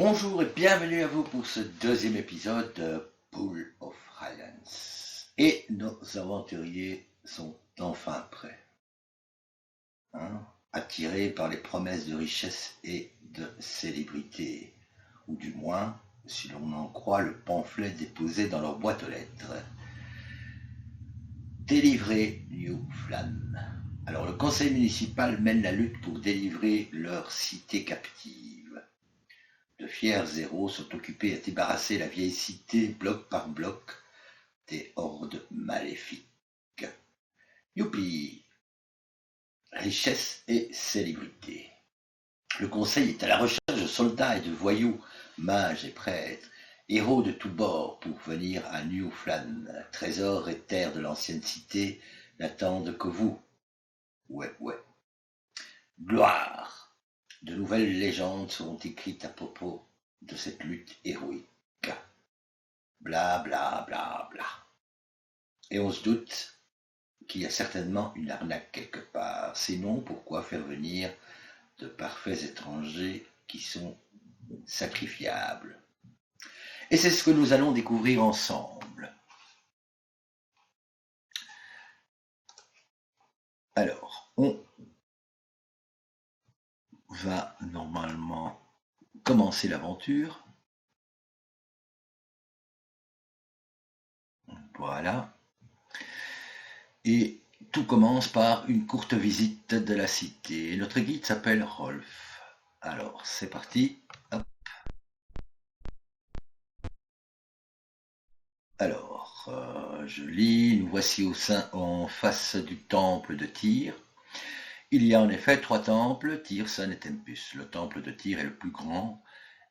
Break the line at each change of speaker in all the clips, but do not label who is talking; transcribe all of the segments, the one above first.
Bonjour et bienvenue à vous pour ce deuxième épisode de Pool of Highlands. Et nos aventuriers sont enfin prêts. Attirés par les promesses de richesse et de célébrité. Ou du moins, si l'on en croit le pamphlet déposé dans leur boîte aux lettres. Délivrer New Flan. Alors le conseil municipal mène la lutte pour délivrer leur cité captive. De fiers héros sont occupés à débarrasser la vieille cité bloc par bloc des hordes maléfiques. Youpi! Richesse et célébrité. Le conseil est à la recherche de soldats et de voyous, mages et prêtres, héros de tous bords pour venir à New Flan. Trésors et terres de l'ancienne cité n'attendent que vous. Ouais. Gloire! De nouvelles légendes seront écrites à propos de cette lutte héroïque. Bla bla bla bla. Et on se doute qu'il y a certainement une arnaque quelque part. Sinon, pourquoi faire venir de parfaits étrangers qui sont sacrifiables? Et c'est ce que nous allons découvrir ensemble. Alors, on va normalement commencer l'aventure. Voilà. Et tout commence par une courte visite de la cité. Notre guide s'appelle Rolf. Alors, c'est parti. Hop. Alors, je lis. Nous voici en face du temple de Tyr. Il y a en effet 3 temples, Tyr, Sun et Tempus. Le temple de Tyr est le plus grand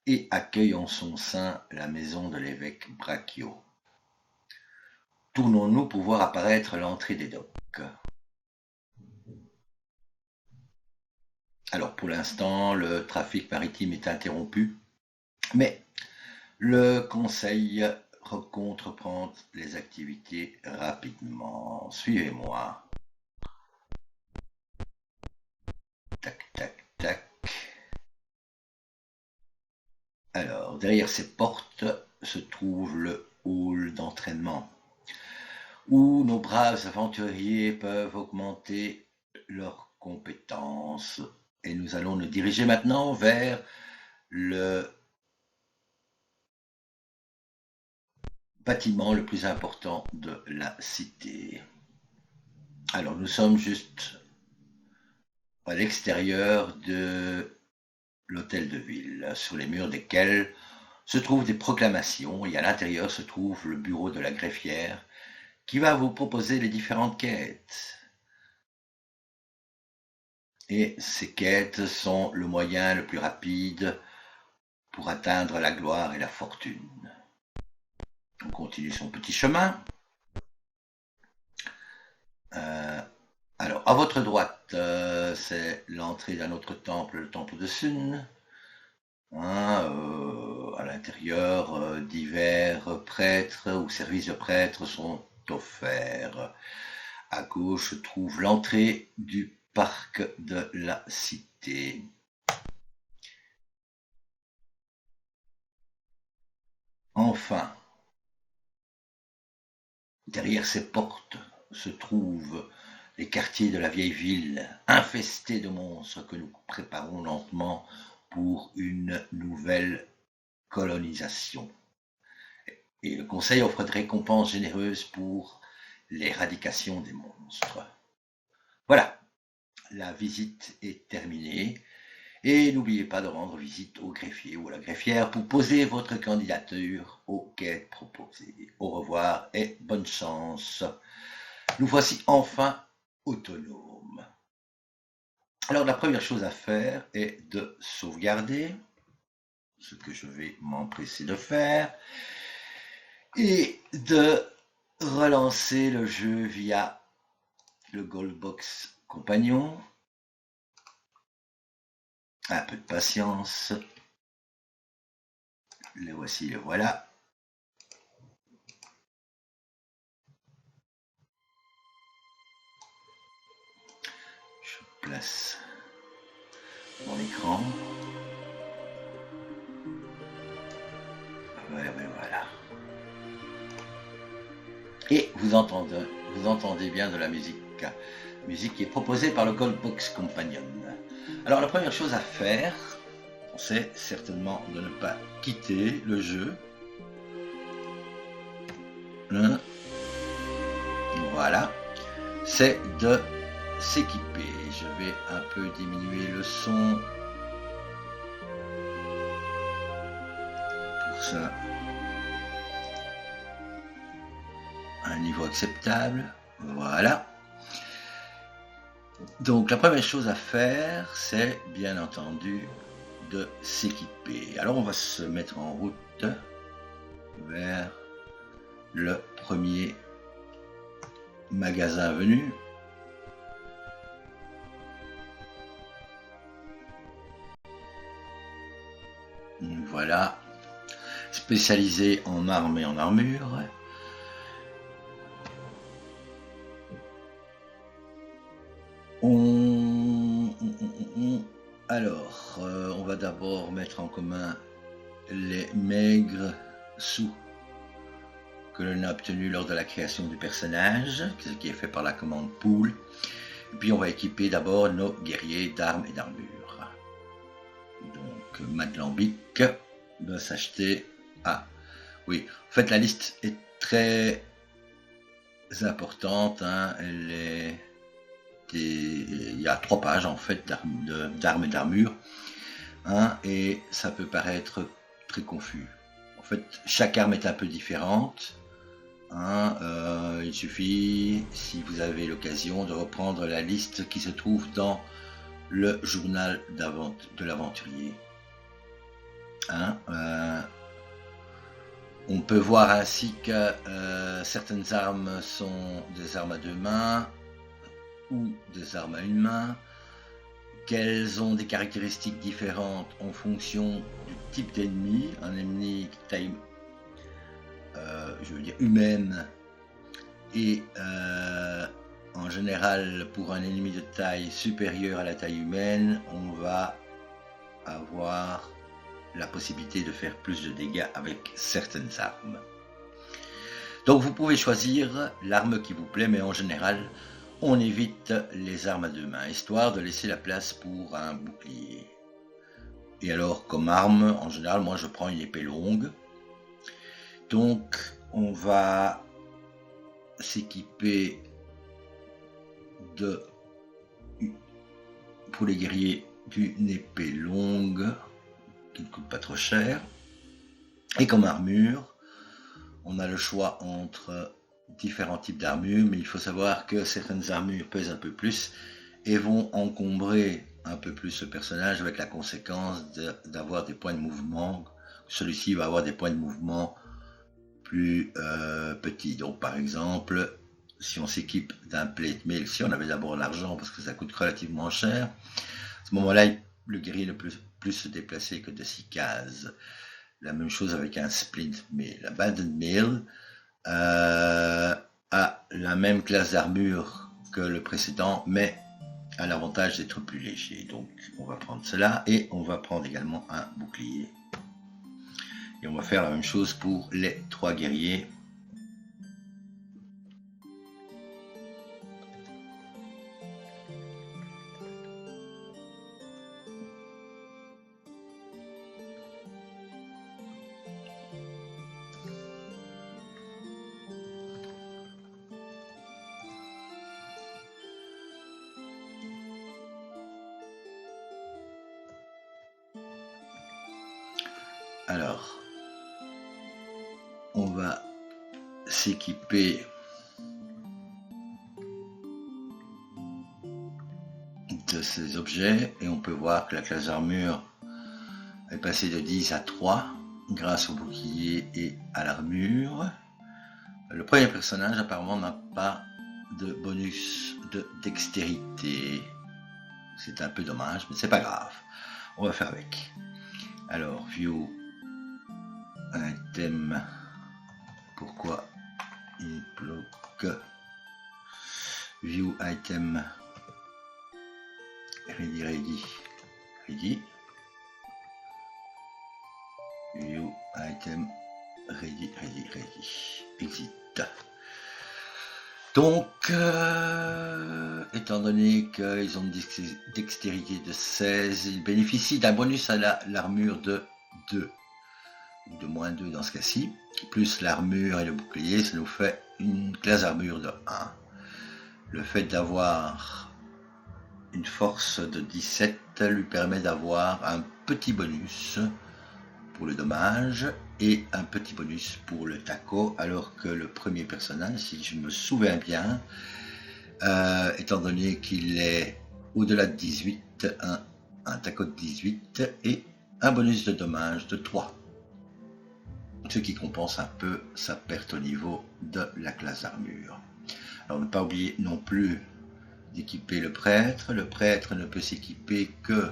et accueille en son sein la maison de l'évêque Brachio. Tournons-nous pour voir apparaître l'entrée des docks. Alors pour l'instant, le trafic maritime est interrompu, mais le conseil compte reprendre les activités rapidement. Suivez-moi. Tac. Alors, derrière ces portes se trouve le hall d'entraînement, où nos braves aventuriers peuvent augmenter leurs compétences. Et nous allons nous diriger maintenant vers le bâtiment le plus important de la cité. Alors, nous sommes juste à l'extérieur de l'hôtel de ville, sur les murs desquels se trouvent des proclamations, et à l'intérieur se trouve le bureau de la greffière qui va vous proposer les différentes quêtes. Et ces quêtes sont le moyen le plus rapide pour atteindre la gloire et la fortune. On continue son petit chemin. Alors, à votre droite, c'est l'entrée d'un autre temple, le temple de Sun. À l'intérieur, divers prêtres ou services de prêtres sont offerts. À gauche se trouve l'entrée du parc de la cité. Enfin, derrière ces portes se trouvent les quartiers de la vieille ville, infestés de monstres que nous préparons lentement pour une nouvelle colonisation. Et le conseil offre de récompenses généreuses pour l'éradication des monstres. Voilà, la visite est terminée. Et n'oubliez pas de rendre visite au greffier ou à la greffière pour poser votre candidature aux quêtes proposées. Au revoir et bonne chance. Nous voici enfin autonomes. Alors la première chose à faire est de sauvegarder, ce que je vais m'empresser de faire, et de relancer le jeu via le Goldbox compagnon. Un peu de patience. Le voici, le voilà. Je place mon écran. Ouais, voilà. Et vous entendez bien de la musique. Musique qui est proposée par le Goldbox Companion. Alors la première chose à faire, c'est certainement de ne pas quitter le jeu. Voilà. C'est de s'équiper. Je vais un peu diminuer le son. Pour ça, un niveau acceptable. Voilà. Donc la première chose à faire, c'est bien entendu de s'équiper. Alors on va se mettre en route vers le premier magasin venu. Voilà, spécialisé en armes et en armure. Alors, on va d'abord mettre en commun les maigres sous que l'on a obtenus lors de la création du personnage, ce qui est fait par la commande pool. Et puis on va équiper d'abord nos guerriers d'armes et d'armure. Donc Madlambic doit s'acheter à... Oui, en fait la liste est très importante, hein. Il y a 3 pages en fait d'armes et d'armure, hein, et ça peut paraître très confus. En fait, chaque arme est un peu différente, hein, il suffit, si vous avez l'occasion, de reprendre la liste qui se trouve dans le journal de l'aventurier. Hein, on peut voir ainsi que certaines armes sont des armes à 2 mains ou des armes à 1 main, qu'elles ont des caractéristiques différentes en fonction du type d'ennemi. Un ennemi taille, humaine, et en général pour un ennemi de taille supérieure à la taille humaine, on va avoir la possibilité de faire plus de dégâts avec certaines armes. Donc vous pouvez choisir l'arme qui vous plaît, mais en général on évite les armes à 2 mains, histoire de laisser la place pour un bouclier. Et alors, comme arme, en général, moi je prends une épée longue. Donc, on va s'équiper pour les guerriers, d'une épée longue, qui ne coûte pas trop cher. Et comme armure, on a le choix entre différents types d'armures, mais il faut savoir que certaines armures pèsent un peu plus et vont encombrer un peu plus le personnage, avec la conséquence d'avoir des points de mouvement. Celui-ci va avoir des points de mouvement plus petits. Donc par exemple, si on s'équipe d'un plate mail, si on avait d'abord l'argent parce que ça coûte relativement cher, à ce moment-là le guerrier ne peut plus se déplacer que de 6 cases. La même chose avec un splint mail. Abandoned mail a la même classe d'armure que le précédent, mais a l'avantage d'être plus léger. Donc on va prendre cela, et on va prendre également un bouclier. Et on va faire la même chose pour les 3 guerriers. Alors, on va s'équiper de ces objets, et on peut voir que la classe d'armure est passée de 10 à 3 grâce au bouclier et à l'armure. Le premier personnage apparemment n'a pas de bonus de dextérité. C'est un peu dommage, mais c'est pas grave. On va faire avec. Alors, view item. Pourquoi il bloque? View item. Ready. View item ready. Exit. Donc, étant donné qu'ils ont une dextérité de 16, ils bénéficient d'un bonus à l'armure de 2, ou de moins 2 dans ce cas-ci, plus l'armure et le bouclier, ça nous fait une classe armure de 1. Le fait d'avoir une force de 17 lui permet d'avoir un petit bonus pour le dommage et un petit bonus pour le taco, alors que le premier personnage, si je me souviens bien, étant donné qu'il est au-delà de 18, un taco de 18 et un bonus de dommage de 3, ce qui compense un peu sa perte au niveau de la classe d'armure. Alors ne pas oublier non plus d'équiper le prêtre. Le prêtre ne peut s'équiper que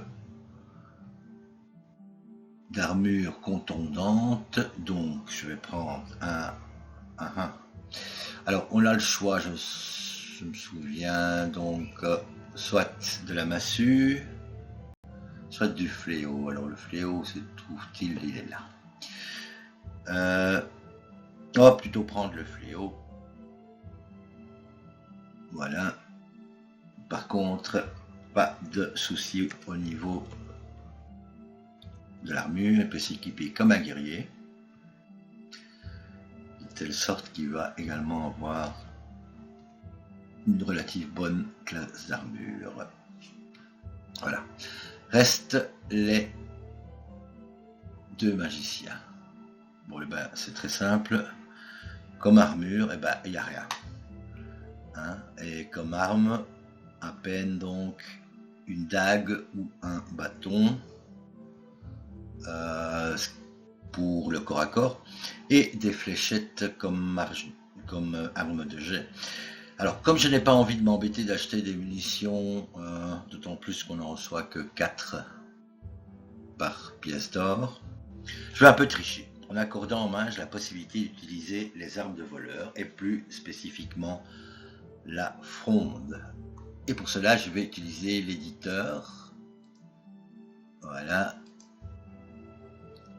d'armure contondante, donc je vais prendre un. Alors on a le choix, je me souviens, donc soit de la massue, soit du fléau. Alors le fléau, se trouve-t-il? Il est là. On va plutôt prendre le fléau. Voilà. Par contre, pas de souci au niveau de l'armure. Il peut s'équiper comme un guerrier, de telle sorte qu'il va également avoir une relative bonne classe d'armure. Voilà. Restent les 2 magiciens. Bon, ben, c'est très simple. Comme armure, il n'y a rien. Et comme arme, à peine donc une dague ou un bâton pour le corps à corps et des fléchettes comme arme de jet. Alors comme je n'ai pas envie de m'embêter d'acheter des munitions, d'autant plus qu'on n'en reçoit que 4 par pièce d'or, je vais un peu tricher en accordant aux mages la possibilité d'utiliser les armes de voleur et plus spécifiquement la fronde. Et pour cela, je vais utiliser l'éditeur. Voilà.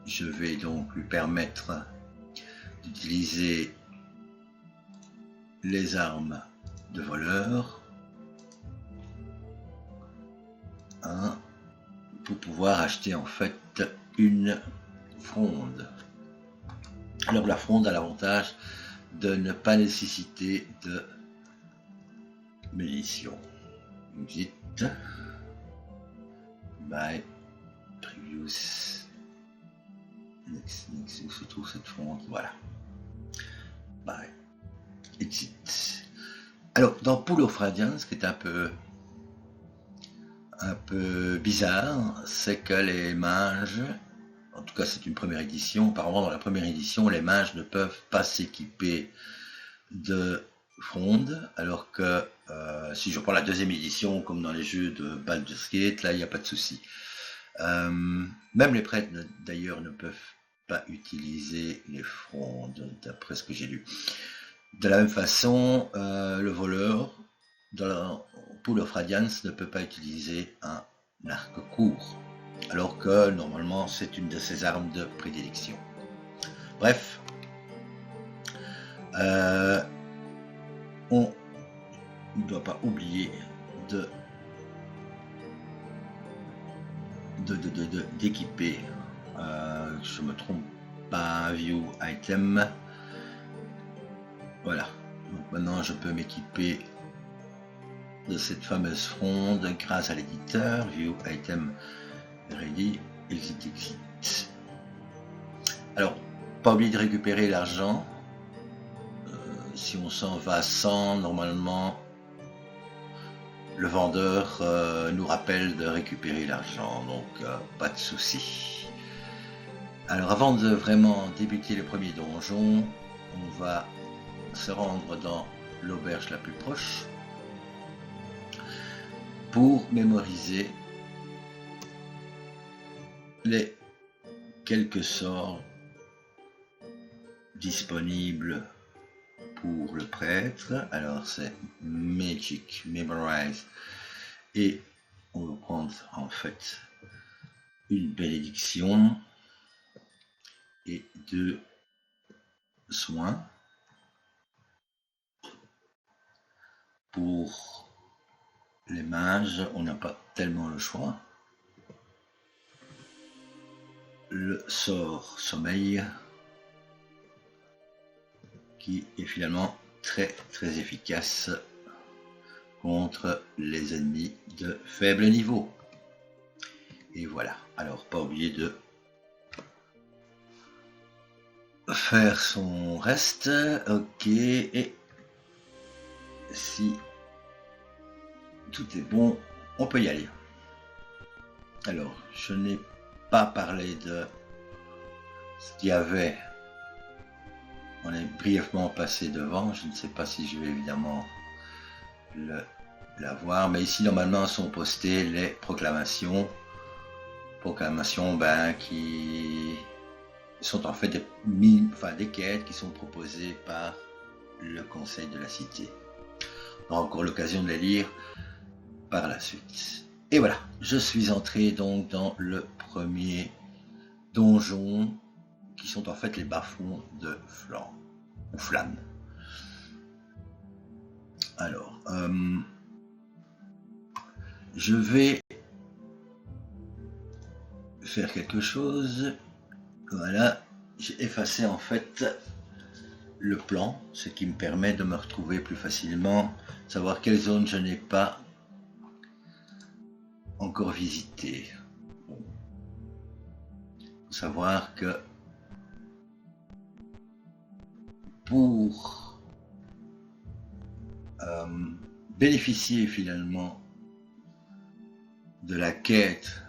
Je vais donc lui permettre d'utiliser les armes de voleur pour pouvoir acheter en fait une fronde. Alors la fronde a l'avantage de ne pas nécessiter de munitions. Exit. By previous. Next, où se trouve cette fronde? Voilà. By exit. Alors dans Pool of Radiance, ce qui est un peu bizarre, c'est que les mages, en tout cas c'est une première édition, apparemment dans la première édition, les mages ne peuvent pas s'équiper de fronde, alors que si je prends la deuxième édition, comme dans les jeux de Baldur's Gate, là il n'y a pas de souci. Même les prêtres d'ailleurs ne peuvent pas utiliser les frondes, d'après ce que j'ai lu. De la même façon, le voleur dans Pool of Radiance ne peut pas utiliser un arc court, alors que normalement c'est une de ses armes de prédilection. Bref, on ne doit pas oublier d'équiper, je me trompe pas, un view item. Voilà, donc maintenant je peux m'équiper de cette fameuse fronde grâce à l'éditeur. View item ready, exit. Alors, pas oublier de récupérer l'argent. Si on s'en va sans, normalement le vendeur nous rappelle de récupérer l'argent, donc pas de souci. Alors avant de vraiment débuter le premier donjon, on va se rendre dans l'auberge la plus proche pour mémoriser les quelques sorts disponibles pour le prêtre. Alors c'est Magic Memorize et on va prendre en fait une bénédiction et 2 soin. Pour les mages, on n'a pas tellement le choix. Le sort sommeil, qui est finalement très efficace contre les ennemis de faible niveau. Et voilà, alors pas oublier de faire son reste. Ok, et si tout est bon, on peut y aller. Alors, je n'ai pas parlé de ce qu'il y avait. On est brièvement passé devant. Je ne sais pas si je vais évidemment l'avoir, mais ici normalement sont postées les proclamations. Proclamations qui sont en fait des quêtes qui sont proposées par le conseil de la cité. On aura encore l'occasion de les lire par la suite. Et voilà, je suis entré donc dans le premier donjon, qui sont en fait les bas-fonds de Flann. Alors, je vais faire quelque chose. Voilà, j'ai effacé en fait le plan, ce qui me permet de me retrouver plus facilement, savoir quelle zone je n'ai pas encore visité. Bon. Faut savoir que pour bénéficier finalement de la quête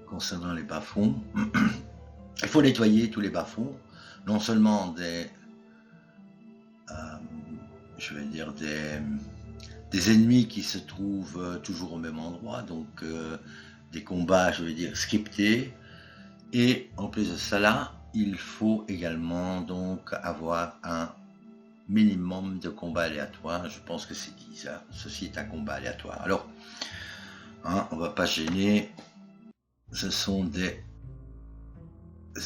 concernant les bas-fonds, il faut nettoyer tous les bas-fonds, non seulement des ennemis qui se trouvent toujours au même endroit, donc des combats, scriptés, et en plus de cela, il faut également donc avoir un minimum de combats aléatoires. Je pense que c'est dit ça, ceci est un combat aléatoire. Alors, on va pas se gêner, ce sont des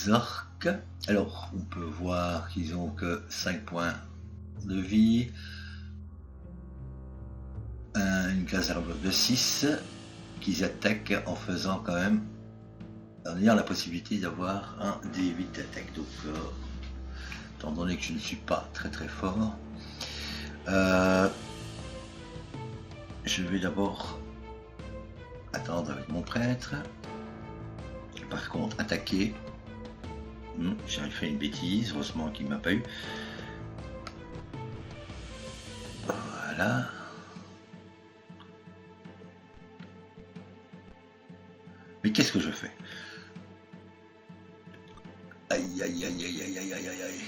orques. Alors, on peut voir qu'ils ont que 5 points de vie, une classe d'armure de 6, qu'ils attaquent en faisant quand même, en ayant la possibilité d'avoir un D8 d'attaque. Donc, étant donné que je ne suis pas très fort, je vais d'abord attendre avec mon prêtre. Par contre, attaquer, j'ai fait une bêtise, heureusement qu'il ne m'a pas eu. Voilà. Mais qu'est-ce que je fais? Aïe, aïe, aïe, aïe, aïe, aïe, aïe, aïe, aïe.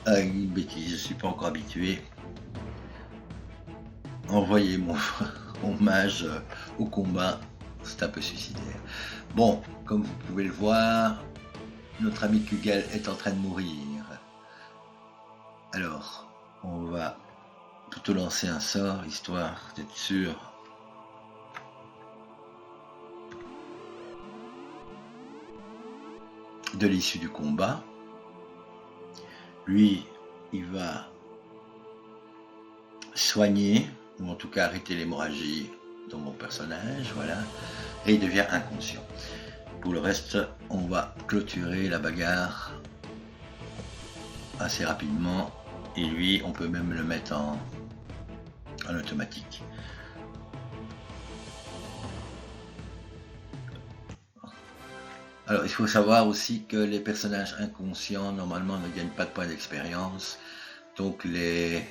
Ah, une bêtise, je ne suis pas encore habitué. Envoyer mon mage au combat, c'est un peu suicidaire. Bon, comme vous pouvez le voir, notre ami Kugel est en train de mourir. Alors, on va plutôt lancer un sort, histoire d'être sûr de l'issue du combat. Lui, il va soigner, ou en tout cas arrêter l'hémorragie dans mon personnage, voilà, et il devient inconscient. Pour le reste, on va clôturer la bagarre assez rapidement, et lui, on peut même le mettre en automatique. Alors, il faut savoir aussi que les personnages inconscients, normalement, ne gagnent pas de points d'expérience. Donc, les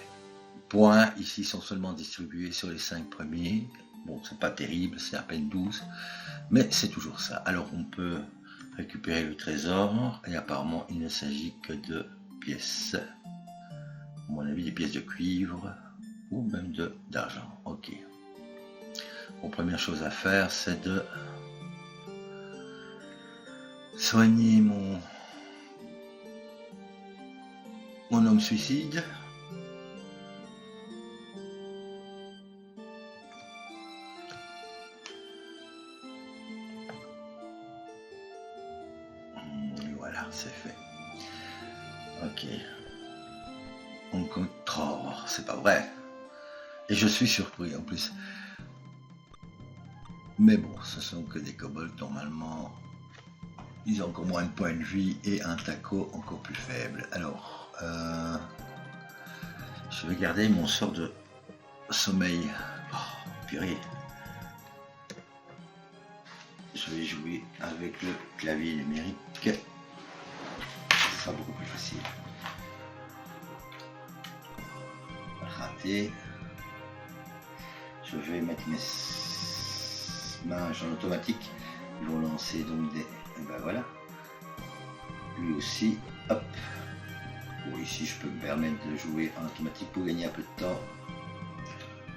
points ici sont seulement distribués sur les 5 premiers. Bon, c'est pas terrible, c'est à peine 12, mais c'est toujours ça. Alors, on peut récupérer le trésor, et apparemment, il ne s'agit que de pièces. À mon avis, des pièces de cuivre, ou même d'argent. Ok. Bon, première chose à faire, c'est de soigner mon homme suicide. Voilà, c'est fait. Ok. Oh, c'est pas vrai. Et je suis surpris en plus. Mais bon, ce sont que des kobolds normalement. Ils ont encore moins de points de vie et un taco encore plus faible. Alors, je vais garder mon sort de sommeil. Oh, purée. Je vais jouer avec le clavier numérique. Ce sera beaucoup plus facile. Raté. Je vais mettre mes mages en automatique. Ils vont lancer donc des... Et ben voilà. Lui aussi. Hop. Bon, ici je peux me permettre de jouer en automatique pour gagner un peu de temps.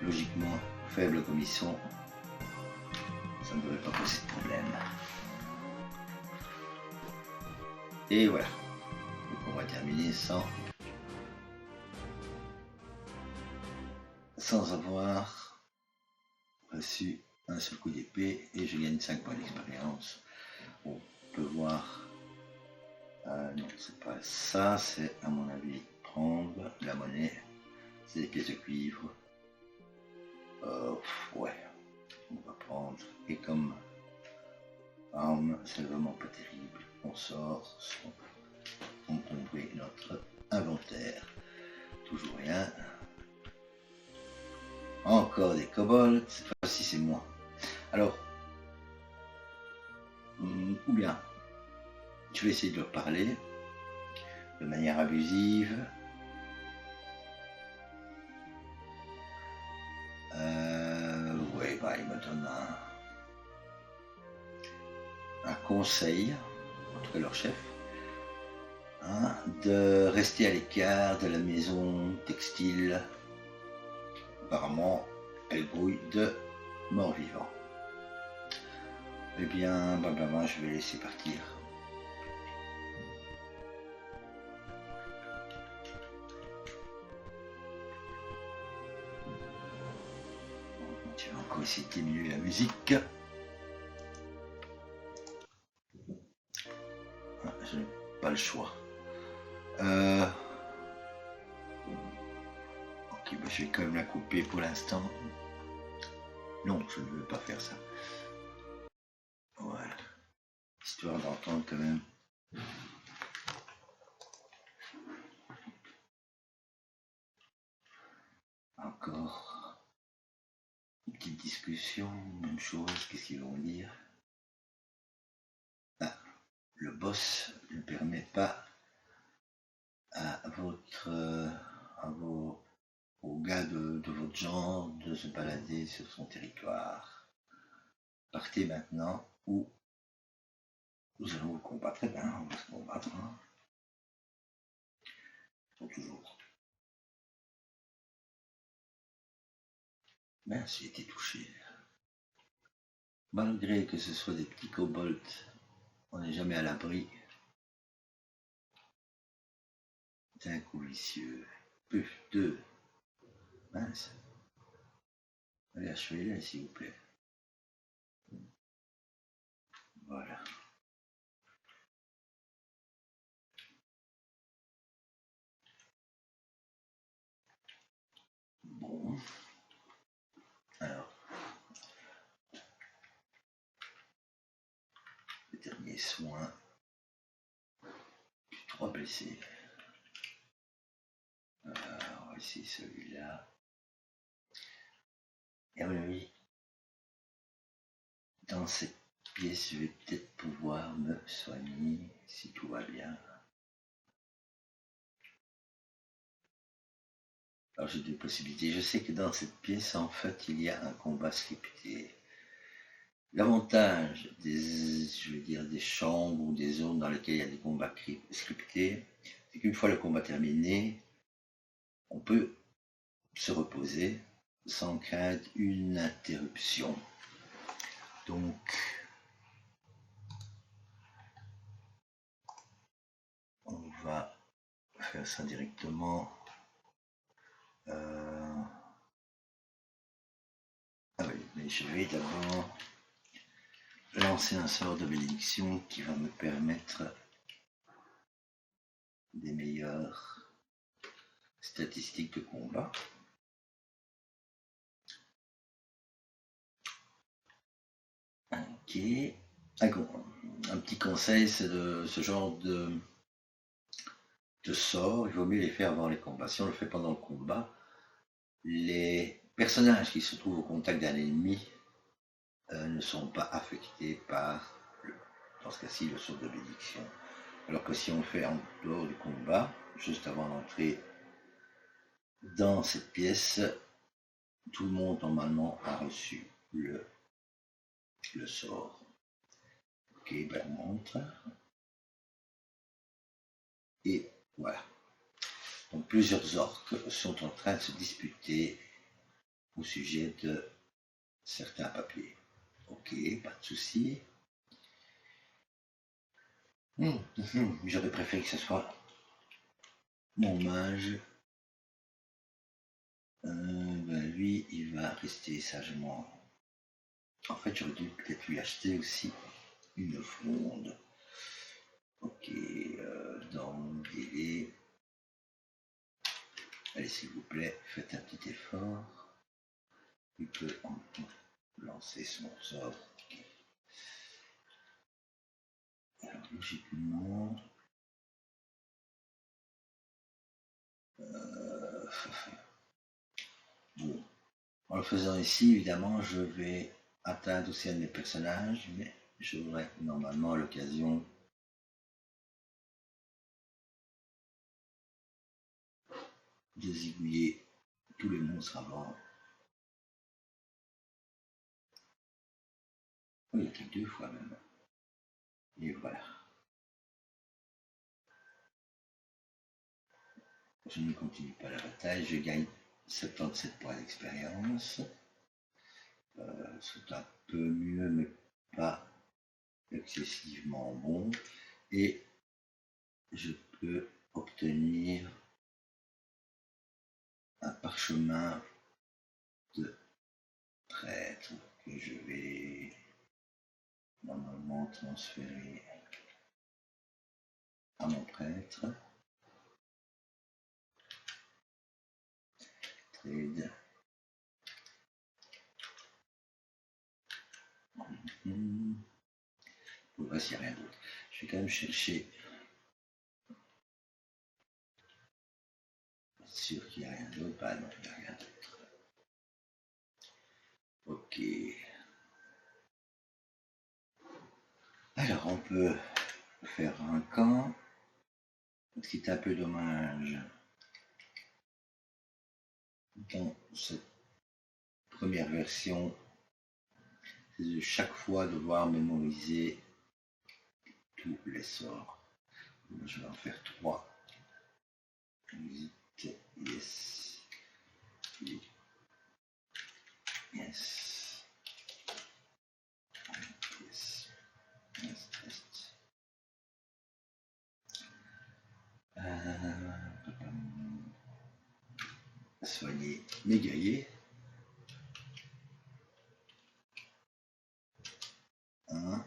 Logiquement, faible comme ils sont, ça ne devrait pas poser de problème. Et voilà. Donc on va terminer sans avoir reçu un seul coup d'épée et je gagne 5 points d'expérience. On peut voir. Non, c'est pas ça, c'est à mon avis prendre la monnaie. C'est des pièces de cuivre. Ouais, on va prendre. Et comme arme, c'est vraiment pas terrible. On sort sans encombrer notre inventaire. Toujours rien. Encore des kobolds. Cette fois-ci, c'est moi. Alors, ou bien, je vais essayer de leur parler de manière abusive. Ouais, bah, il me donne un conseil, en tout cas leur chef, hein, de rester à l'écart de la maison textile. Apparemment, elle grouille de morts-vivants. Eh bien, je vais laisser partir. Je vais encore essayer de diminuer la musique. Je n'ai pas le choix. Ok, je vais quand même la couper pour l'instant. Non, je ne veux pas faire ça. Voilà. Histoire d'entendre quand même. Encore une petite discussion, même chose, qu'est-ce qu'ils vont dire? Ah, le boss ne permet pas aux gars de votre genre de se balader sur son territoire. Partez maintenant ou nous allons vous combattre. Eh bien, on va se combattre. Hein. Ils sont toujours. Mince, j'ai été touché. Malgré que ce soit des petits kobolds, on n'est jamais à l'abri d'un coup vicieux. Puf, deux. Mince. Allez, achevez-les, s'il vous plaît. Voilà. Bon. Alors. Le dernier soin. 3 blessés. Alors, ici, celui-là. Et à mon avis, dans cette pièce, je vais peut-être pouvoir me soigner si tout va bien. Alors j'ai deux possibilités. Je sais que dans cette pièce, en fait, il y a un combat scripté. L'avantage des chambres ou des zones dans lesquelles il y a des combats scriptés, c'est qu'une fois le combat terminé, on peut se reposer sans craindre une interruption. Donc, on va faire ça directement. Ah oui, mais je vais d'abord lancer un sort de bénédiction qui va me permettre des meilleures statistiques de combat. Ok. Un petit conseil, c'est de ce genre de sort, il vaut mieux les faire avant les combats. Si on le fait pendant le combat, les personnages qui se trouvent au contact d'un ennemi ne sont pas affectés par, dans ce cas-ci, le sort de bénédiction. Alors que si on le fait en dehors du combat, juste avant d'entrer dans cette pièce, tout le monde normalement a reçu le sort. Ok, ben on montre. Et voilà. Donc plusieurs orques sont en train de se disputer au sujet de certains papiers. Ok, pas de souci. J'aurais préféré que ce soit mon mage. Ben lui, il va rester sagement. En fait, j'aurais dû peut-être lui acheter aussi une fronde. Ok, dans délai. Allez, s'il vous plaît, faites un petit effort. Il peut lancer son sort. Alors, logiquement. Bon. En le faisant ici, évidemment, je vais atteindre aussi un de mes personnages, mais j'aurai normalement l'occasion de zigouiller tous les monstres avant. Oui, il attaque 2 fois même. Et voilà. Je ne continue pas la bataille, je gagne 77 points d'expérience. C'est un peu mieux, mais pas excessivement bon. Et je peux obtenir un parchemin de prêtre que je vais normalement transférer à mon prêtre. Trade. Pour voir s'il n'y a rien d'autre. Je vais quand même chercher. Sûr qu'il n'y a rien d'autre. Bah non, il n'y a rien d'autre. Ok. Alors on peut faire un camp. Ce qui est un peu dommage dans cette première version, c'est de chaque fois devoir mémoriser tous les sorts. Je vais en faire 3. Visite, yes. Yes. Yes. Yes. Test. Soigner mes guerriers. 1,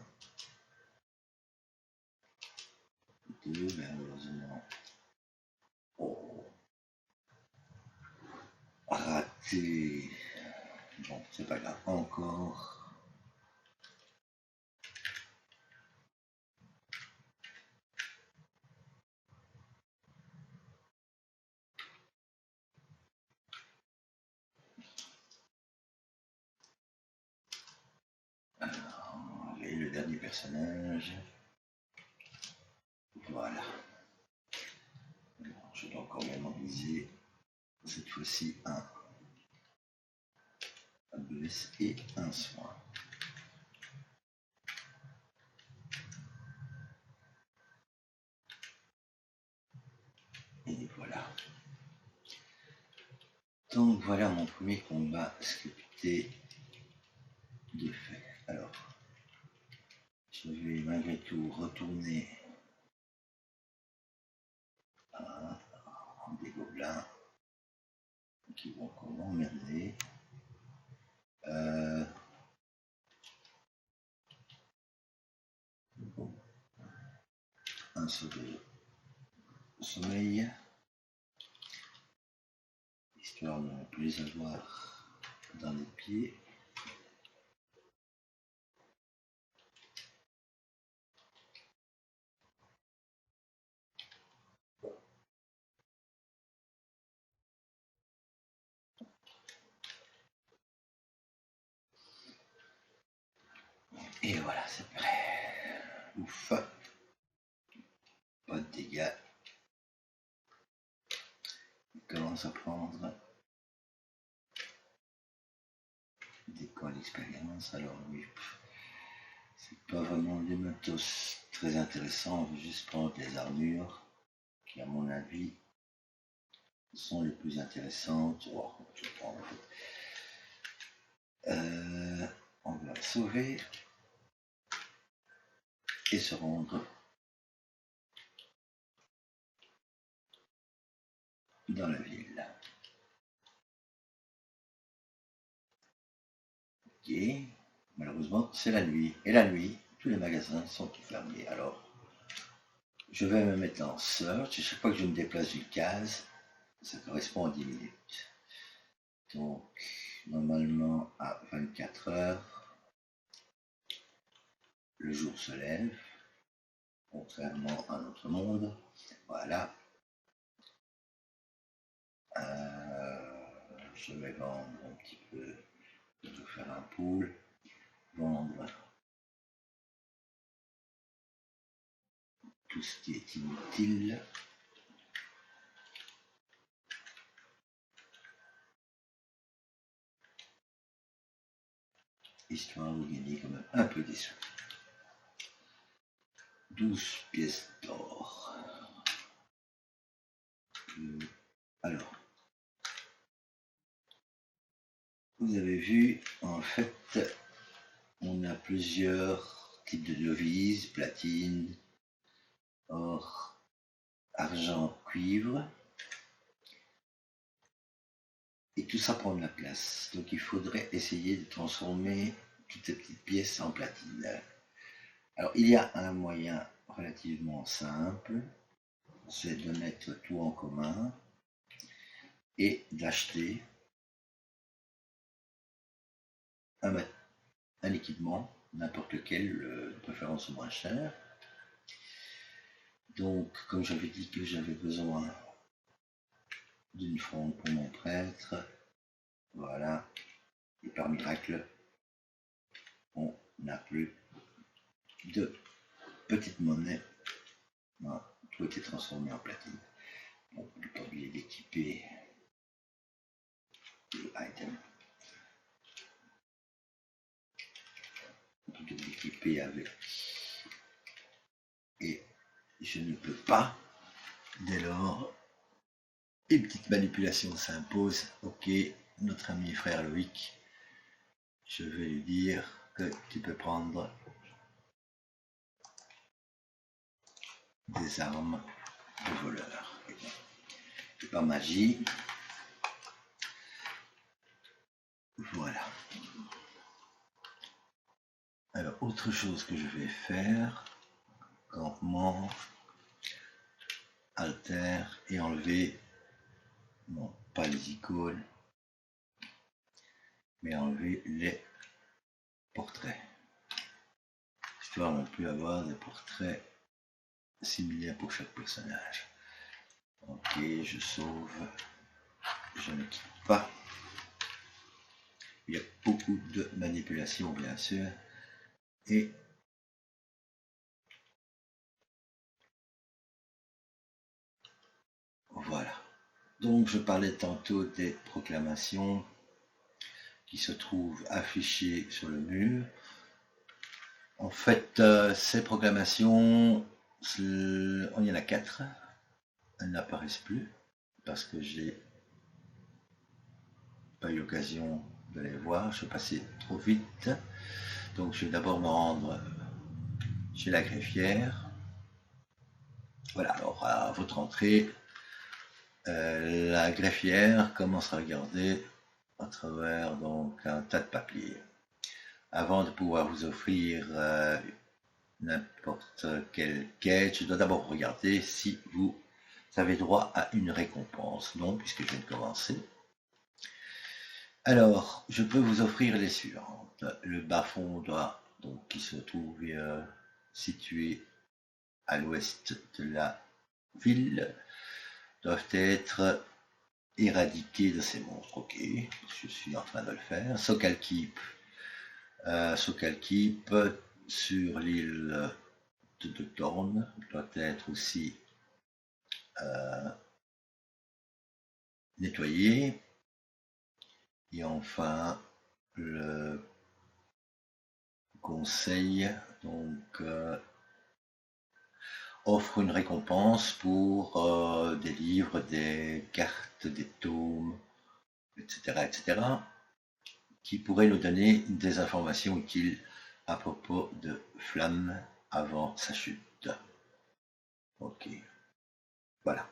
2, malheureusement. Oh. Raté. Bon, c'est pas grave. Encore. Alors, et le dernier personnage. Voilà. Alors, je dois encore mémoriser cette fois-ci un blesse et un soin. Et voilà. Donc voilà mon premier combat scripté de fait. Alors, je vais malgré tout retourner à des gobelins qui vont encore m'emmerder. Un saut de sommeil, histoire de ne plus les avoir dans les pieds. Et voilà, c'est prêt. Ouf. Pas de dégâts. Il commence à prendre des points d'expérience. Alors oui, c'est pas vraiment des matos très intéressants. On veut juste prendre les armures qui, à mon avis, sont les plus intéressantes. Oh, je vais prendre, en fait. On va sauver et se rendre dans la ville. Ok. Malheureusement, c'est la nuit. Et la nuit, tous les magasins sont fermés. Alors, je vais me mettre en search. Et chaque fois que je me déplace d'une case, ça correspond à 10 minutes. Donc, normalement, à 24 heures, le jour se lève, contrairement à notre monde. Voilà. Je vais vendre un petit peu, je vais faire un pool, vendre tout ce qui est inutile. Histoire de gagner quand même un peu des sous. 12 pièces d'or. Alors, vous avez vu, en fait, on a plusieurs types de devises, platine, or, argent, cuivre. Et tout ça prend de la place. Donc il faudrait essayer de transformer toutes ces petites pièces en platine. Alors il y a un moyen relativement simple, c'est de mettre tout en commun et d'acheter un équipement, n'importe lequel, de préférence moins cher. Donc comme j'avais dit que j'avais besoin d'une fronde pour mon prêtre, voilà, et par miracle, on n'a plus de petite monnaie. Voilà, tout a été transformé en platine. Donc, ne pas oublier d'équiper les items. On peut l'équiper avec. Et je ne peux pas, dès lors, une petite manipulation s'impose. Ok, notre ami frère Loïc, je vais lui dire que tu peux prendre des armes de voleur. Et par magie, voilà. Alors, autre chose que je vais faire, campement, alter et enlever, non, pas les icônes, mais enlever les portraits. Histoire de ne plus avoir des portraits similaires pour chaque personnage. Ok, je sauve. Je ne quitte pas. Il y a beaucoup de manipulations, bien sûr. Et voilà. Donc, je parlais tantôt des proclamations qui se trouvent affichées sur le mur. En fait, ces proclamations, il y en a 4. Elles n'apparaissent plus parce que j'ai pas eu l'occasion de les voir. Je suis passé trop vite. Donc, je vais d'abord me rendre chez la greffière. Voilà, alors à votre entrée, la greffière commence à regarder à travers donc un tas de papiers. Avant de pouvoir vous offrir n'importe quelle quête, je dois d'abord regarder si vous vous avez droit à une récompense. Non, puisque je viens de commencer. Alors, je peux vous offrir les suivantes. Le bas-fond donc, qui se trouve situé à l'ouest de la ville, doivent être éradiqués de ces monstres. Ok, je suis en train de le faire. Sokal Keep sur l'île de Thorn doit être aussi nettoyé. Et enfin, le conseil donc offre une récompense pour des livres, des cartes, des tomes, etc., qui pourraient nous donner des informations utiles à propos de Flamme avant sa chute. Ok, voilà.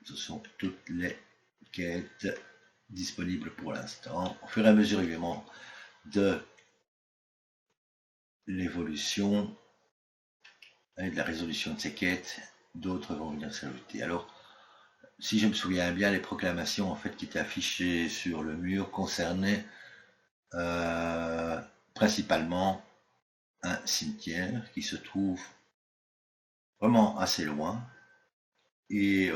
Ce sont toutes les quêtes disponibles pour l'instant. Au fur et à mesure, évidemment, de l'évolution et de la résolution de ces quêtes, d'autres vont venir s'ajouter. Alors, si je me souviens bien, les proclamations en fait qui étaient affichées sur le mur concernaient principalement un cimetière qui se trouve vraiment assez loin. Et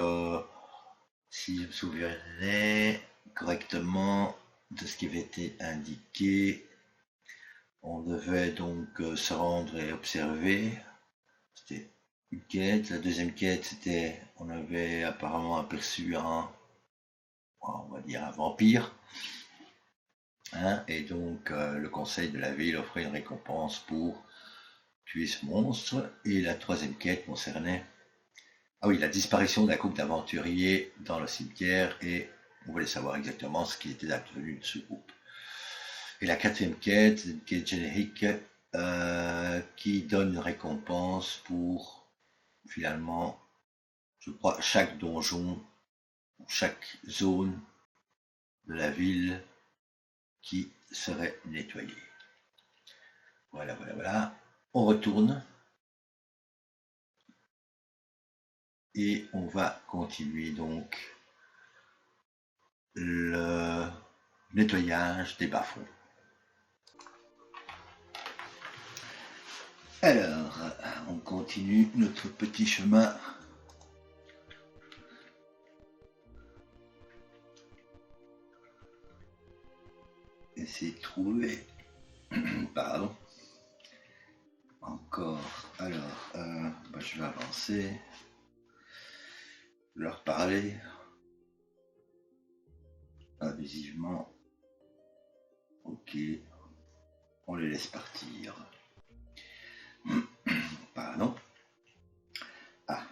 si je me souvenais correctement de ce qui avait été indiqué, on devait donc se rendre et observer. C'était une quête. La deuxième quête, c'était, on avait apparemment aperçu on va dire un vampire. Hein, et donc le conseil de la ville offrait une récompense pour tuer ce monstre. Et la troisième quête concernait la disparition d'un couple d'aventuriers dans le cimetière, et on voulait savoir exactement ce qui était advenu de ce groupe. Et la quatrième quête, une quête générique qui donne une récompense pour finalement, je crois, chaque donjon, chaque zone de la ville qui serait nettoyée. Voilà. On retourne et on va continuer donc le nettoyage des bas-fonds. Alors, on continue notre petit chemin. Essayer de trouver. Pardon. Encore. Alors, je vais avancer. Leur parler. Abusivement. Ok. On les laisse partir. Pardon. Ah.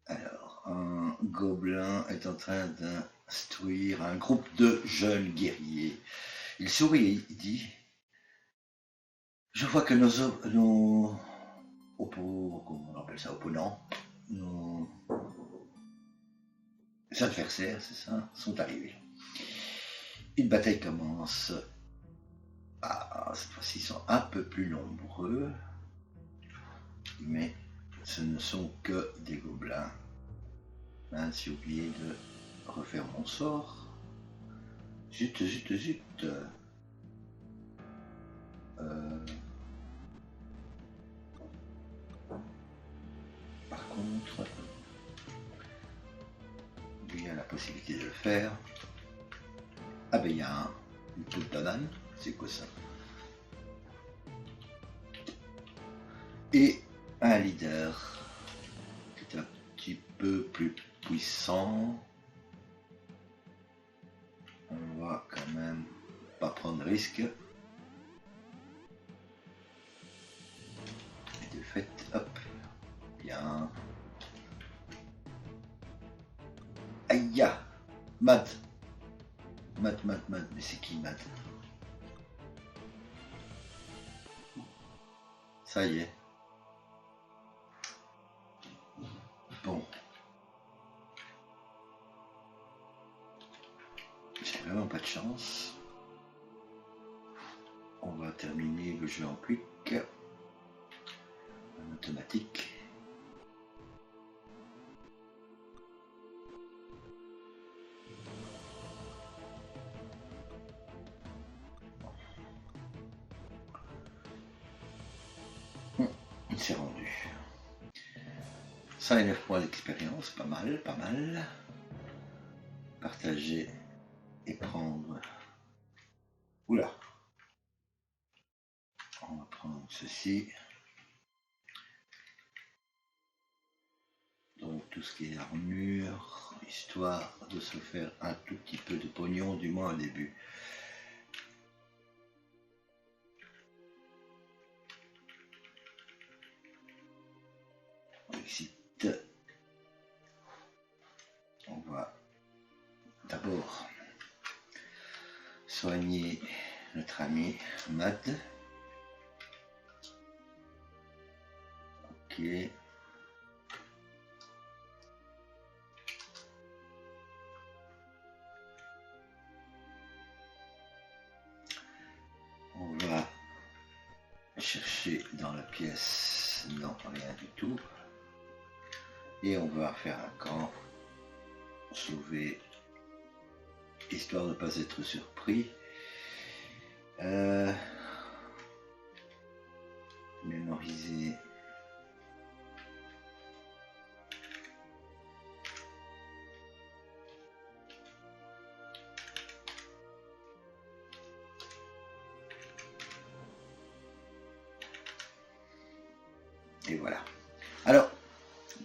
Alors, un gobelin est en train d'instruire un groupe de jeunes guerriers. Il sourit et il dit: je vois que nos comment on appelle ça, opponents, nos adversaires, c'est ça, sont arrivés. Une bataille commence. Cette fois-ci, ils sont un peu plus nombreux, mais ce ne sont que des gobelins. J'ai oublié de refaire mon sort. Zut. Par contre, il y a la possibilité de le faire. Ah ben il y a une toute banane, c'est quoi ça? Et un leader qui est un petit peu plus puissant. On va quand même pas prendre de risque. Et de fait, hop, bien. Aïe, Matt, mais c'est qui Matt? Ça y est. Bon. J'ai vraiment pas de chance. On va terminer le jeu en quick. automatique. Il s'est rendu. 109 points d'expérience, pas mal, pas mal. Partager et prendre. Oula. On va prendre ceci. Donc tout ce qui est armure, histoire de se faire un tout petit peu de pognon, du moins au début. Exit. On va d'abord soigner notre ami Mad. Ok. On va chercher dans la pièce, non, rien du tout. Et on va faire un camp, sauver, histoire de ne pas être surpris. Mémoriser. Et voilà. Alors,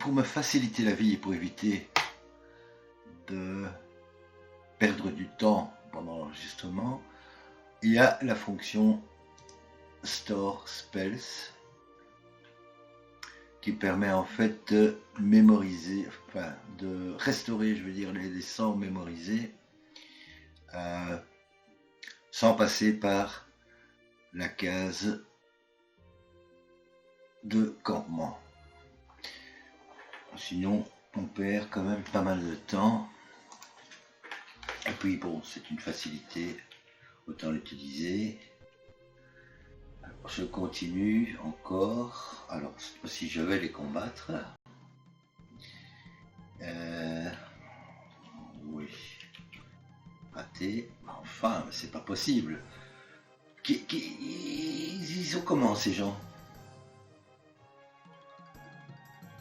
pour me faciliter la vie et pour éviter de perdre du temps pendant l'enregistrement, il y a la fonction Store Spells qui permet en fait de mémoriser, enfin de restaurer, je veux dire, les sorts mémorisés sans passer par la case de campement. Sinon, on perd quand même pas mal de temps. Et puis bon, c'est une facilité, autant l'utiliser. Je continue encore. Alors, si je vais les combattre. Oui. Raté. Enfin, c'est pas possible. Ils ont comment ces gens?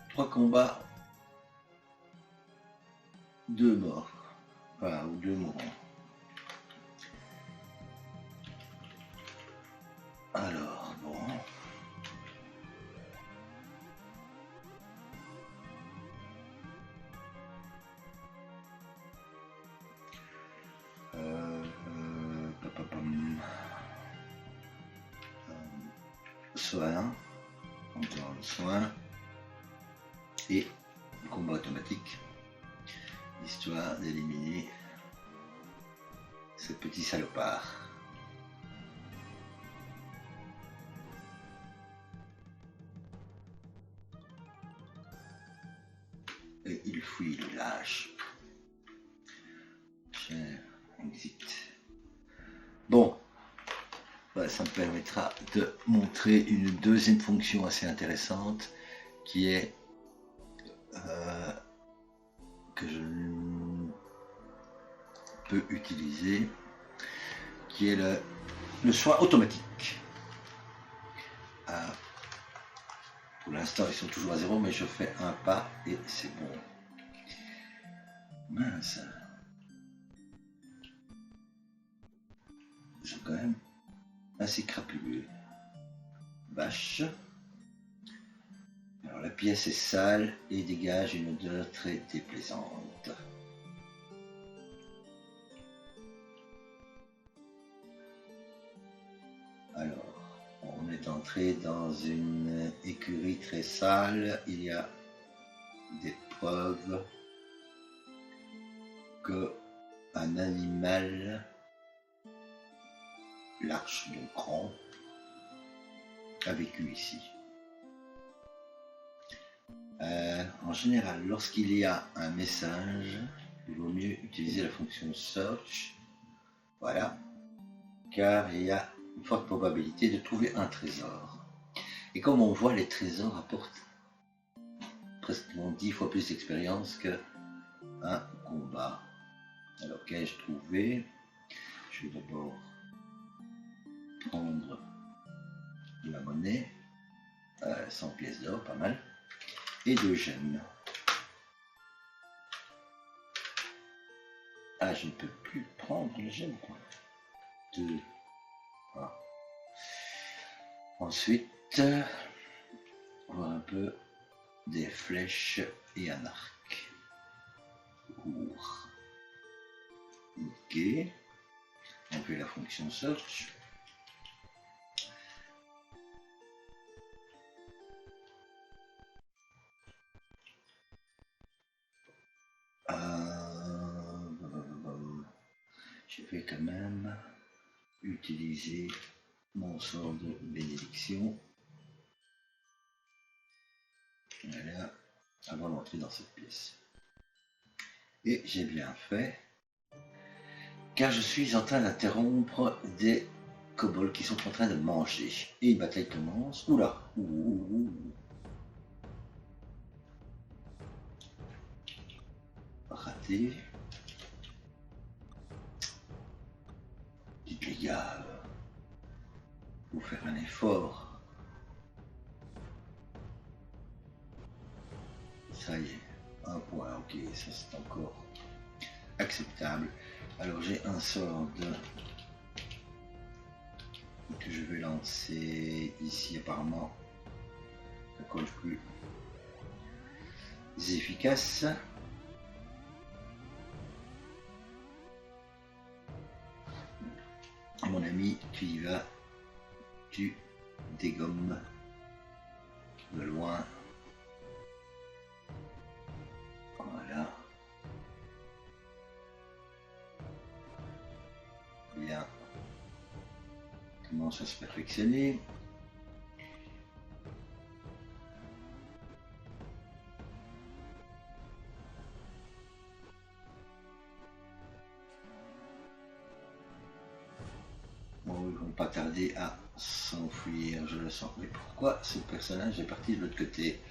3 combats. 2 morts. Enfin, ou 2 mourants. Alors, bon. Soin. Encore le soin. Et le combat automatique. Histoire d'éliminer ce petit salopard. Et il fuit, il lâche. Exit. Bon, ça me permettra de montrer une deuxième fonction assez intéressante qui est que je peux utiliser, qui est le soin automatique. Pour l'instant, ils sont toujours à 0, mais je fais un pas et c'est bon. Mince. C'est quand même assez crapuleux. Vache. Alors la pièce est sale et dégage une odeur très déplaisante. Alors, on est entré dans une écurie très sale. Il y a des preuves que un animal, l'arche de Cran, a vécu ici. En général, lorsqu'il y a un message, il vaut mieux utiliser la fonction search, voilà, car il y a une forte probabilité de trouver un trésor. Et comme on voit, les trésors apportent presque 10 fois plus d'expérience qu'un combat. Alors qu'ai-je trouvé? Je vais d'abord prendre de la monnaie, 100 pièces d'or, pas mal, et 2 gemmes. Ah, je ne peux plus prendre les gemmes, quoi. 2. Voilà. Ensuite, on voit un peu des flèches et un arc. Court. Ok. On fait la fonction search. Je vais quand même utiliser mon sort de bénédiction. Voilà, avant d'entrer dans cette pièce. Et j'ai bien fait, car je suis en train d'interrompre des kobolds qui sont en train de manger. Et une bataille commence. Oula, raté. Dites les gars, faut faire un effort. Ça y est, un point, ok, ça c'est encore acceptable. Alors j'ai un sort que je vais lancer ici, apparemment ça colle plus efficace. Mon ami, tu y vas, tu dégommes de loin. Voilà. Bien. Commence à se perfectionner. Bon, ils vont pas tarder à s'enfuir, je le sens. Mais pourquoi ce personnage est parti de l'autre côté?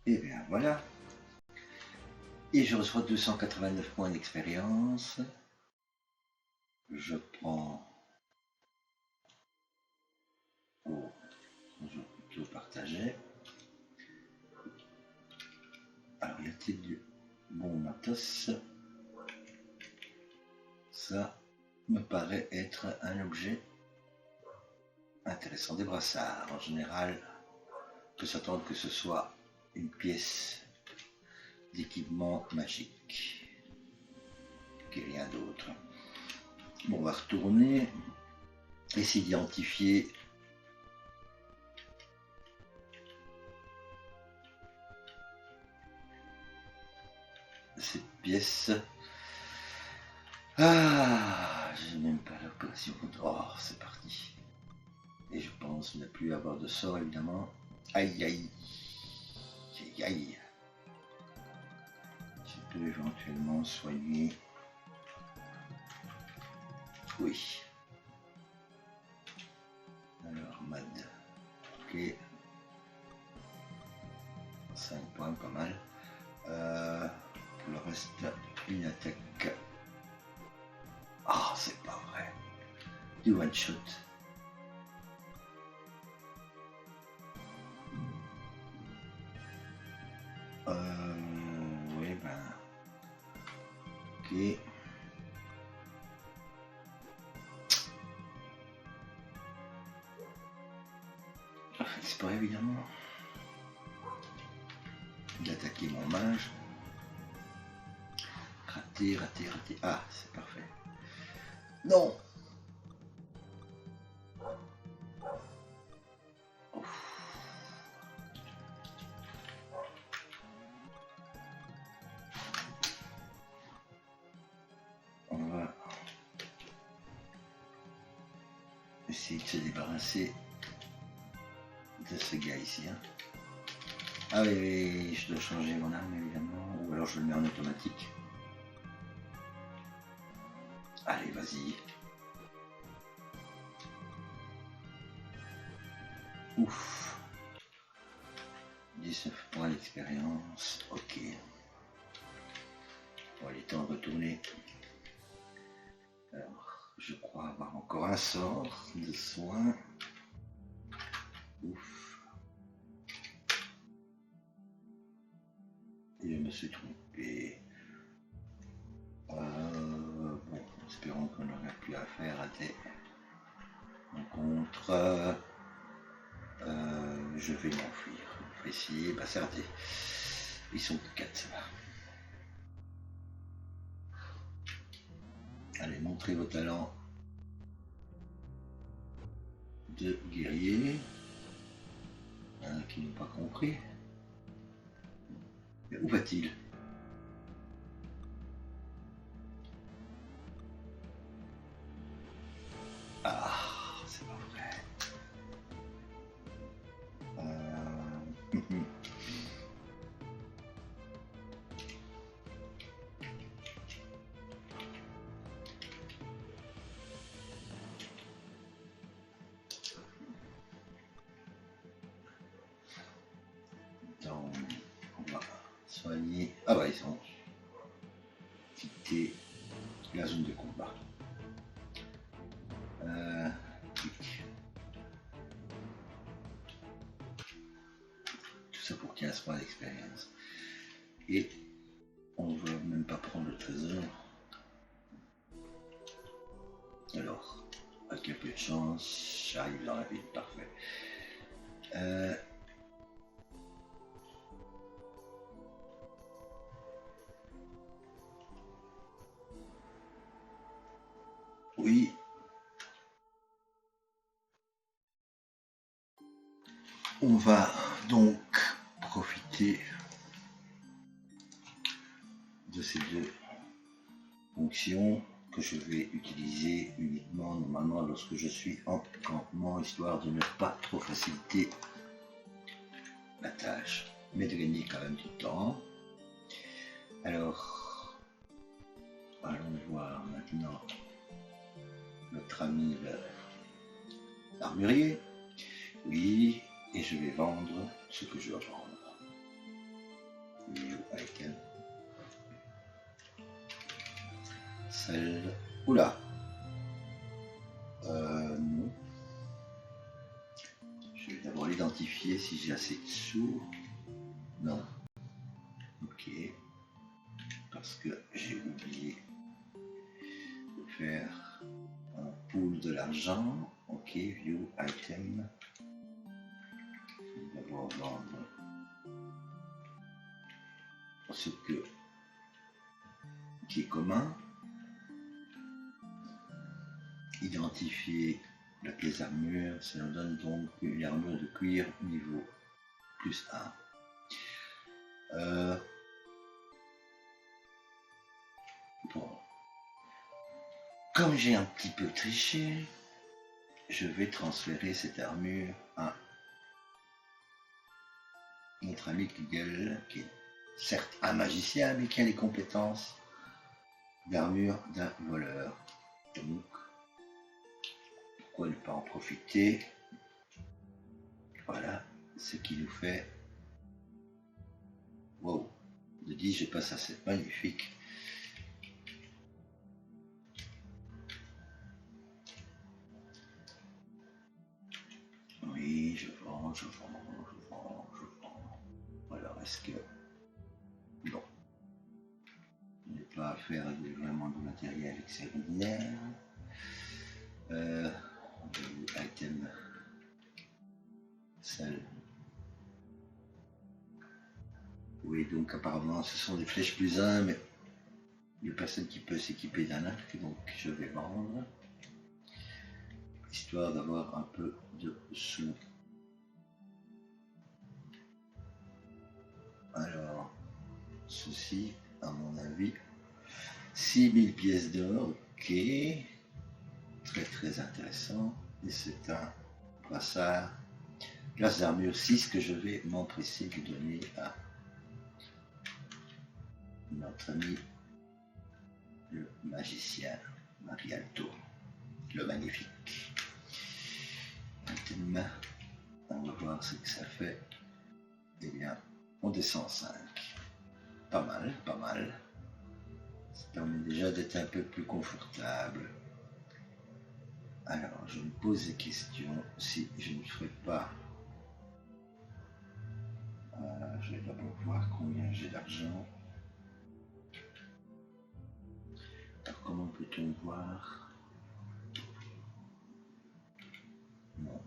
Et bien voilà. Et je reçois 289 points d'expérience. Je prends... Oh, je vais plutôt partager. Alors, y a-t-il du bon matos? Ça me paraît être un objet intéressant. Des brassards, en général, on peut s'attendre que ce soit une pièce d'équipement magique. Et rien d'autre. Bon, on va retourner, essayer d'identifier cette pièce. Ah, j'ai même pas l'occasion. Oh, c'est parti. Et je pense ne plus avoir de sort, évidemment. Aïe, aïe. Aïe, aïe. Je peux éventuellement soigner. Oui. Alors, Mad. Ok. 5 points, pas mal. Pour le reste, une attaque. Ah, c'est pas vrai. Du one shot. Oui, ben. Ok. C'est pas évidemment d'attaquer mon mage. Raté, raté, raté. Ah, c'est parfait. Non. On va essayer de se débarrasser de ce gars ici. Hein. Ah oui, oui, je dois changer mon arme évidemment, ou alors je le mets en automatique. Allez, vas-y. Ouf. 19 points d'expérience, ok. Bon, il est temps de retourner. Alors, je crois avoir encore un sort de soin. Ouf. Et je me suis trompé. Bon, espérons qu'on aurait pu affaire à des rencontres. Je vais m'enfuir. Je vais essayer. Bah, ça raté. Ils sont 4, ça va. Allez, montrez vos talents de guerrier. Qui n'ont pas compris. Mais où va-t-il? Ah, c'est pas vrai. Donc, on va soigner. Ah bah ils ont quitté la zone de combat. Tout ça pour 15 points d'expérience. Et on ne va même pas prendre le trésor. Alors, avec un peu de chance, j'arrive dans la ville, parfait. Oui. On va donc profiter de ces deux fonctions que je vais utiliser uniquement normalement lorsque je suis en campement, histoire de ne pas trop faciliter la tâche, mais de gagner quand même du temps. Alors, allons voir maintenant notre ami l'armurier. Oui, et je vais vendre ce que je dois vendre. Item. Celle. Oula. Non. Je vais d'abord l'identifier si j'ai assez de sous. Non. Ok. Parce que j'ai oublié de faire un pool de l'argent. Ok, view item. Je vais d'abord vendre ce qui est commun. Identifier la pièce d'armure, ça nous donne donc une armure de cuir niveau plus 1. Bon. Comme j'ai un petit peu triché, je vais transférer cette armure à notre ami Kigel, qui est certes un magicien, mais qui a les compétences d'armure d'un voleur. Donc, pourquoi ne pas en profiter? Voilà ce qui nous fait. Wow, de 10, je passe à 7, magnifique. Oui, je vends. Alors, est-ce que. Non. Je n'ai pas affaire à vraiment de matériel extraordinaire. Item. Salle. Oui, donc apparemment, ce sont des flèches plus 1, mais il n'y a personne qui peut s'équiper d'un arc, donc je vais vendre. Histoire d'avoir un peu de sous. Alors, ceci, à mon avis, 6000 pièces d'or, ok. Très très intéressant. Et c'est un brassard Classe d'armure 6 que je vais m'empresser de donner à notre ami le magicien Marialto, le magnifique. Item, on va voir ce que ça fait. Eh bien, on descend 5. Pas mal, pas mal. Ça permet déjà d'être un peu plus confortable. Alors, je me pose des questions. Si je ne ferai pas... je vais d'abord voir combien j'ai d'argent. Alors, comment peut-on voir? Non.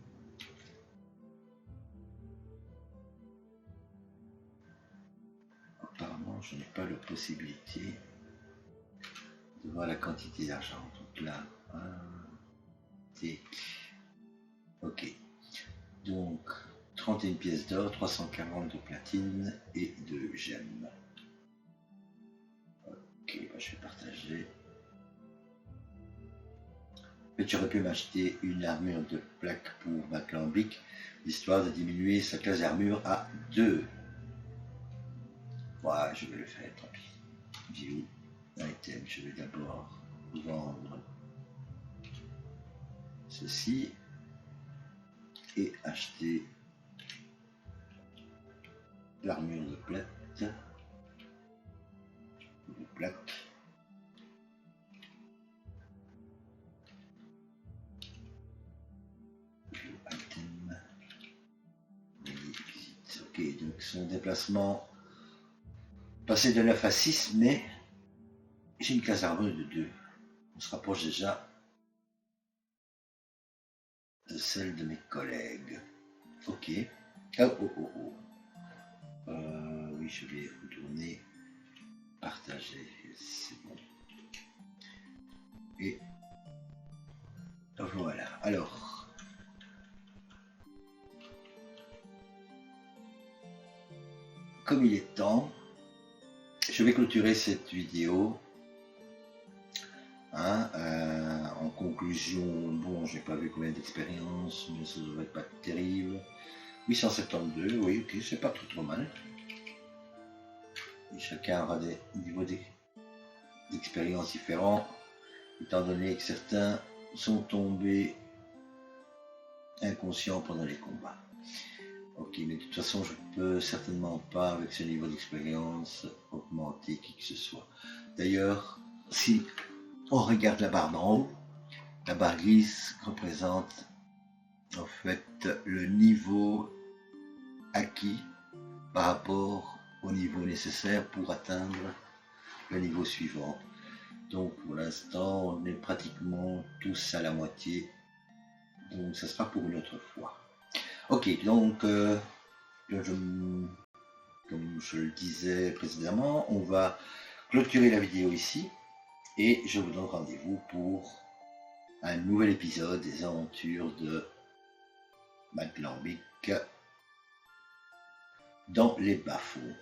Apparemment, je n'ai pas la possibilité de voir la quantité d'argent. Donc là, ok. Donc, 31 pièces d'or, 340 de platine et de gemmes. Ok, bah, je vais partager. Mais tu aurais pu m'acheter une armure de plaque pour Maclambic, histoire de diminuer sa classe d'armure à 2. Ouais, je vais le faire, tant pis. View, item, je vais d'abord vendre ceci et acheter l'armure de plate, de plaque. Item. Ok, donc son déplacement passé de 9 à 6, mais j'ai une classe d'armure de 2. On se rapproche déjà de celle de mes collègues. Ok. Oh. Oui, je vais retourner partager. C'est bon. Et voilà. Alors, comme il est temps, je vais clôturer cette vidéo. En conclusion, bon, j'ai pas vu combien d'expérience, mais ça devrait pas être terrible. 872, oui, ok, c'est pas trop mal. Et chacun aura des niveaux d'expérience différents, étant donné que certains sont tombés inconscients pendant les combats. Ok, mais de toute façon, je peux certainement pas, avec ce niveau d'expérience, augmenter qui que ce soit. D'ailleurs, si on regarde la barre d'en haut, la barre grise représente en fait le niveau acquis par rapport au niveau nécessaire pour atteindre le niveau suivant. Donc pour l'instant, on est pratiquement tous à la moitié. Donc ça sera pour une autre fois. Ok, donc comme je le disais précédemment, on va clôturer la vidéo ici et je vous donne rendez-vous pour un nouvel épisode des aventures de Maclambic dans les bas-fonds.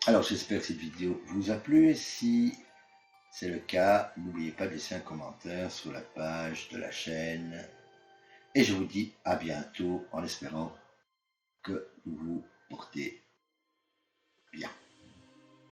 Alors j'espère que cette vidéo vous a plu. Si c'est le cas, n'oubliez pas de laisser un commentaire sur la page de la chaîne. Et je vous dis à bientôt en espérant que vous vous portez bien.